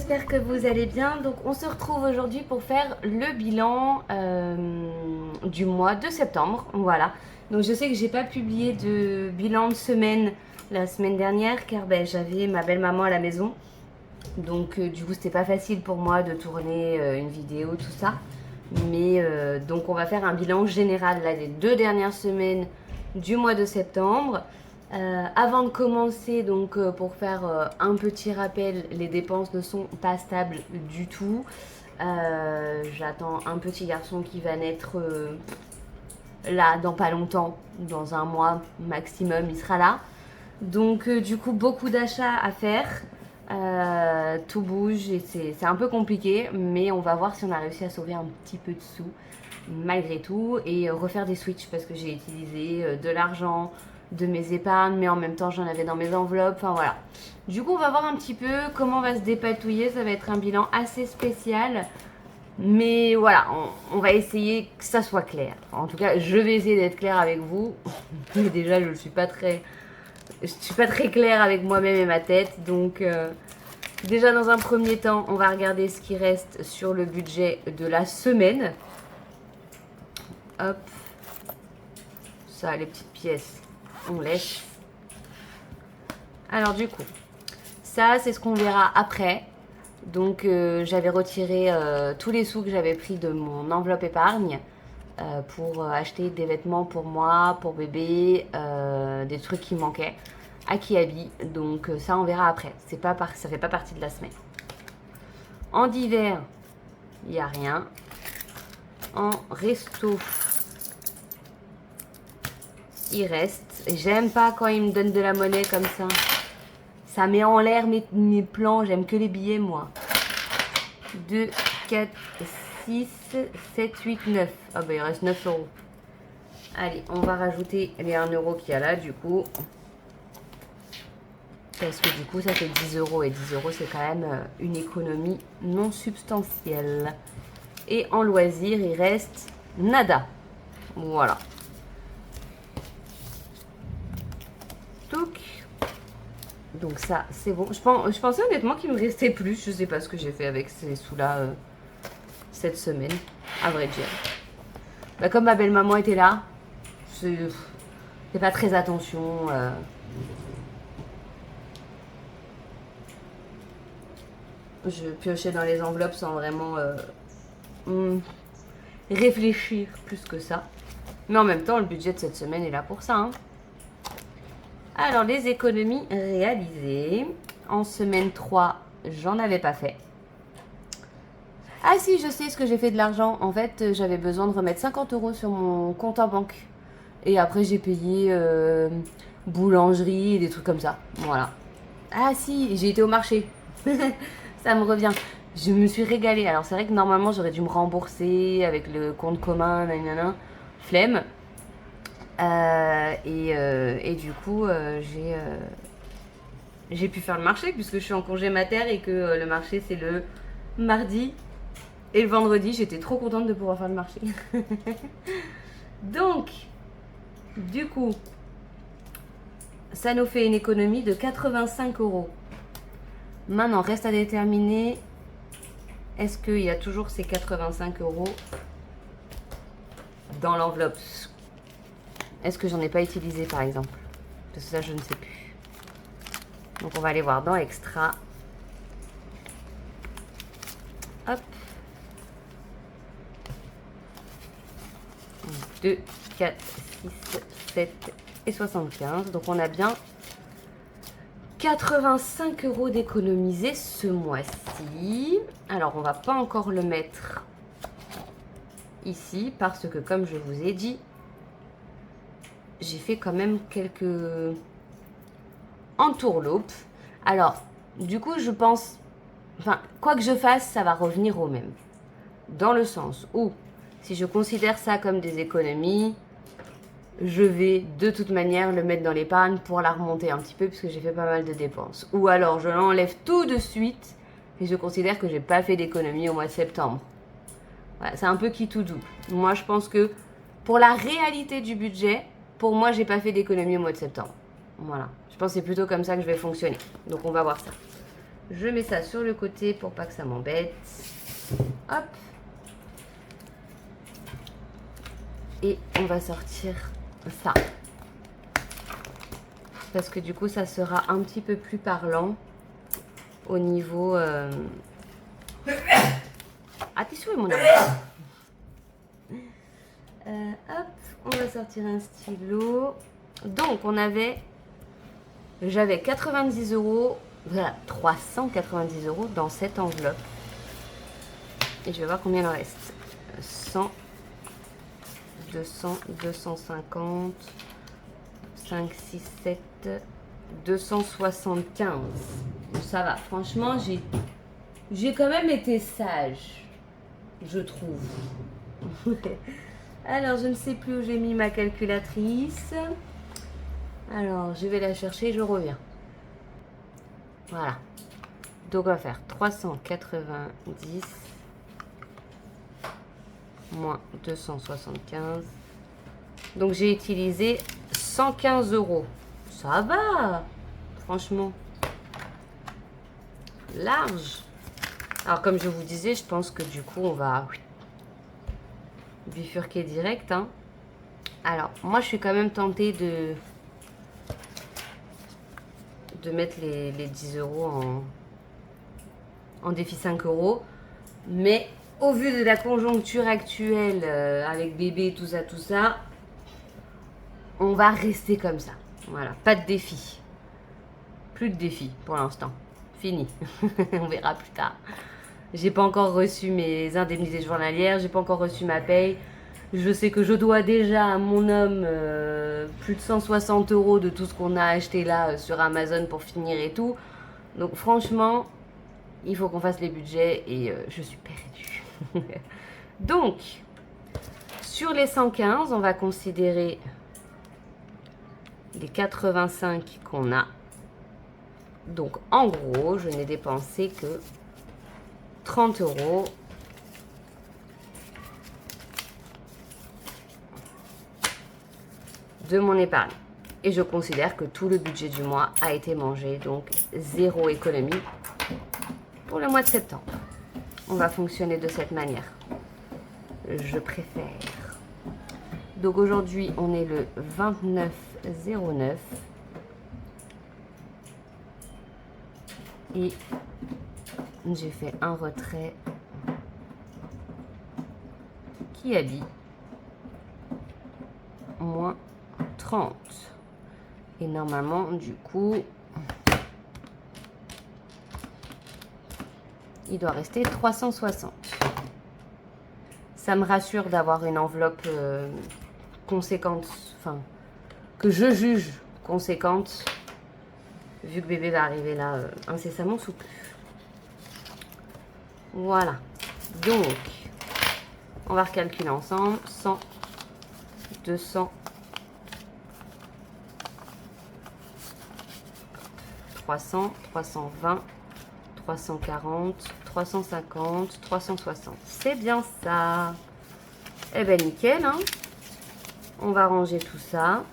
j'espère que vous allez bien. Donc on se retrouve aujourd'hui pour faire le bilan du mois de septembre. Voilà. Donc je sais que j'ai pas publié de bilan de semaine la semaine dernière car j'avais ma belle-maman à la maison. Donc du coup c'était pas facile pour moi de tourner une vidéo, tout ça. Mais donc on va faire un bilan général là, des 2 dernières semaines du mois de septembre. Avant de commencer, donc pour faire un petit rappel, les dépenses ne sont pas stables du tout. J'attends un petit garçon qui va naître là dans pas longtemps, dans un mois maximum, il sera là. Donc du coup beaucoup d'achats à faire. Tout bouge et c'est un peu compliqué, mais on va voir si on a réussi à sauver un petit peu de sous malgré tout et refaire des switches parce que j'ai utilisé de l'argent de mes épargnes, mais en même temps j'en avais dans mes enveloppes, enfin voilà. Du coup on va voir un petit peu comment on va se dépatouiller, ça va être un bilan assez spécial, mais voilà, on va essayer que ça soit clair. En tout cas je vais essayer d'être claire avec vous, mais déjà je ne suis pas très claire avec moi-même et ma tête, donc déjà dans un premier temps on va regarder ce qui reste sur le budget de la semaine. Hop, ça, les petites pièces on laisse. Alors du coup ça c'est ce qu'on verra après. Donc j'avais retiré tous les sous que j'avais pris de mon enveloppe épargne pour acheter des vêtements pour moi, pour bébé, des trucs qui manquaient à Kiabi. Donc ça on verra après, ça fait pas partie de la semaine. En d'hiver il n'y a rien. En resto il reste. J'aime pas quand ils me donnent de la monnaie comme ça. Ça met en l'air mes plans. J'aime que les billets, moi. 2, 4, 6, 7, 8, 9. Ah bah il reste 9 euros. Allez, on va rajouter les 1 euro qu'il y a là, du coup. Parce que du coup, ça fait 10 euros. Et 10 euros, c'est quand même une économie non substantielle. Et en loisir, il reste nada. Voilà. Donc ça, c'est bon. Je pensais honnêtement qu'il me restait plus. Je sais pas ce que j'ai fait avec ces sous-là cette semaine, à vrai dire. Bah, comme ma belle-maman était là, c'est pas très attention. Je piochais dans les enveloppes sans vraiment réfléchir plus que ça. Mais en même temps, le budget de cette semaine est là pour ça, hein. Alors, les économies réalisées. En semaine 3, j'en avais pas fait. Ah si, je sais ce que j'ai fait de l'argent. En fait, j'avais besoin de remettre 50 euros sur mon compte en banque. Et après, j'ai payé boulangerie et des trucs comme ça. Voilà. Ah si, j'ai été au marché. Ça me revient. Je me suis régalée. Alors, c'est vrai que normalement, j'aurais dû me rembourser avec le compte commun, nanana. Flemme. Et du coup, j'ai pu faire le marché puisque je suis en congé mater et que le marché c'est le mardi et le vendredi. J'étais trop contente de pouvoir faire le marché. Donc, du coup, ça nous fait une économie de 85 euros. Maintenant, reste à déterminer, est-ce qu'il y a toujours ces 85 euros dans l'enveloppe? Est-ce que j'en ai pas utilisé par exemple? Parce que ça, je ne sais plus. Donc, on va aller voir dans Extra. Hop. 2, 4, 6, 7 et 75. Donc, on a bien 85 euros d'économiser ce mois-ci. Alors, on va pas encore le mettre ici parce que, comme je vous ai dit, j'ai fait quand même quelques entourloupes. Alors, du coup, je pense... Enfin, quoi que je fasse, ça va revenir au même. Dans le sens où, si je considère ça comme des économies, je vais de toute manière le mettre dans l'épargne pour la remonter un petit peu puisque j'ai fait pas mal de dépenses. Ou alors, je l'enlève tout de suite et je considère que j'ai pas fait d'économie au mois de septembre. Voilà, c'est un peu qui tout doux. Moi, je pense que pour la réalité du budget, pour moi, j'ai pas fait d'économie au mois de septembre. Voilà. Je pense que c'est plutôt comme ça que je vais fonctionner. Donc, on va voir ça. Je mets ça sur le côté pour pas que ça m'embête. Hop. Et on va sortir ça. Parce que du coup, ça sera un petit peu plus parlant au niveau... Ah, t'es souhait, mon amour. Hop, on va sortir un stylo. Donc, j'avais 90 €, voilà, 390 € dans cette enveloppe. Et je vais voir combien il en reste. 100, 200, 250, 5, 6, 7, 275. Ça va, franchement, j'ai quand même été sage, je trouve. Alors, je ne sais plus où j'ai mis ma calculatrice. Alors, je vais la chercher, je reviens. Voilà. Donc, on va faire 390 moins 275. Donc, j'ai utilisé 115 €. Ça va, franchement. Large. Alors, comme je vous disais, je pense que du coup, on va bifurquer direct. Hein. Alors, moi, je suis quand même tentée de mettre les 10 € en défi 5 €. Mais au vu de la conjoncture actuelle, avec bébé, tout ça, on va rester comme ça. Voilà, pas de défi. Plus de défi pour l'instant. Fini. On verra plus tard. J'ai pas encore reçu mes indemnités journalières, j'ai pas encore reçu ma paye. Je sais que je dois déjà à mon homme plus de 160 € de tout ce qu'on a acheté là sur Amazon pour finir et tout. Donc franchement, il faut qu'on fasse les budgets et je suis perdue. Donc, sur les 115, on va considérer les 85 qu'on a. Donc en gros, je n'ai dépensé que 30 € de mon épargne. Et je considère que tout le budget du mois a été mangé, donc 0 économie pour le mois de septembre. On va fonctionner de cette manière. Je préfère. Donc aujourd'hui, on est le 29/09. Et j'ai fait un retrait qui habille moins 30. Et normalement, du coup, il doit rester 360. Ça me rassure d'avoir une enveloppe conséquente, enfin, que je juge conséquente, vu que bébé va arriver là incessamment sous peu. Voilà. Donc, on va recalculer ensemble. 100, 200, 300, 320, 340, 350, 360. C'est bien ça. Eh ben nickel, hein. On va ranger tout ça.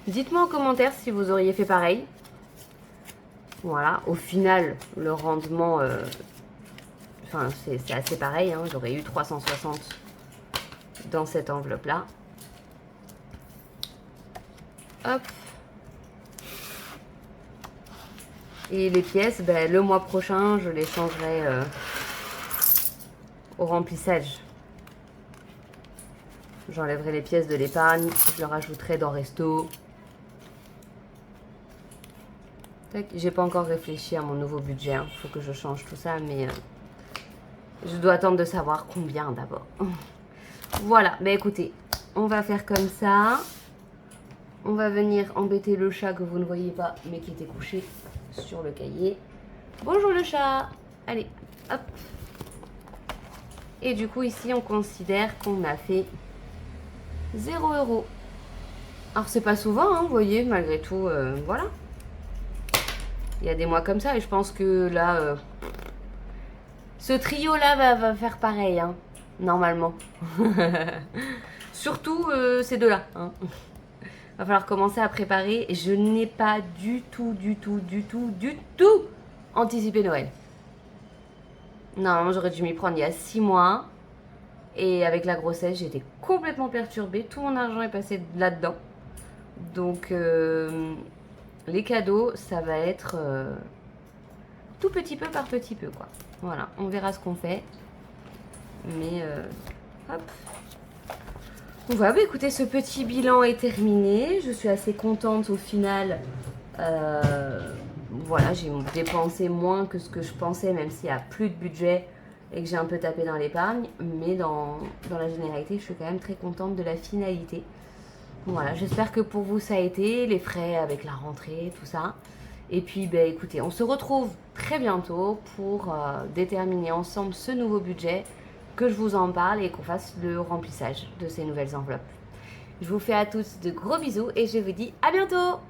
Dites-moi en commentaire si vous auriez fait pareil. Voilà, au final, le rendement, enfin, c'est assez pareil. Hein. J'aurais eu 360 dans cette enveloppe-là. Hop. Et les pièces, ben, le mois prochain, je les changerai au remplissage. J'enlèverai les pièces de l'épargne, je le rajouterai dans Resto. J'ai pas encore réfléchi à mon nouveau budget. Il faut que je change tout ça, mais je dois attendre de savoir combien d'abord. Voilà, ben écoutez, on va faire comme ça. On va venir embêter le chat que vous ne voyez pas, mais qui était couché sur le cahier. Bonjour le chat. Allez, hop. Et du coup, ici, on considère qu'on a fait 0 €. Alors, c'est pas souvent, hein, vous voyez, malgré tout, voilà. Il y a des mois comme ça et je pense que là, ce trio-là va faire pareil, hein, normalement. Surtout ces deux-là. Hein. Va falloir commencer à préparer. Et je n'ai pas du tout anticipé Noël. Normalement, j'aurais dû m'y prendre il y a 6 mois. Et avec la grossesse, j'étais complètement perturbée. Tout mon argent est passé là-dedans. Donc, les cadeaux, ça va être tout petit peu par petit peu, quoi. Voilà, on verra ce qu'on fait. Mais, hop. Voilà, bah écoutez, ce petit bilan est terminé. Je suis assez contente au final. Voilà, j'ai dépensé moins que ce que je pensais, même s'il n'y a plus de budget et que j'ai un peu tapé dans l'épargne. Mais dans la généralité, je suis quand même très contente de la finalité. Voilà, j'espère que pour vous ça a été, les frais avec la rentrée, tout ça. Et puis, bah, écoutez, on se retrouve très bientôt pour déterminer ensemble ce nouveau budget, que je vous en parle et qu'on fasse le remplissage de ces nouvelles enveloppes. Je vous fais à tous de gros bisous et je vous dis à bientôt!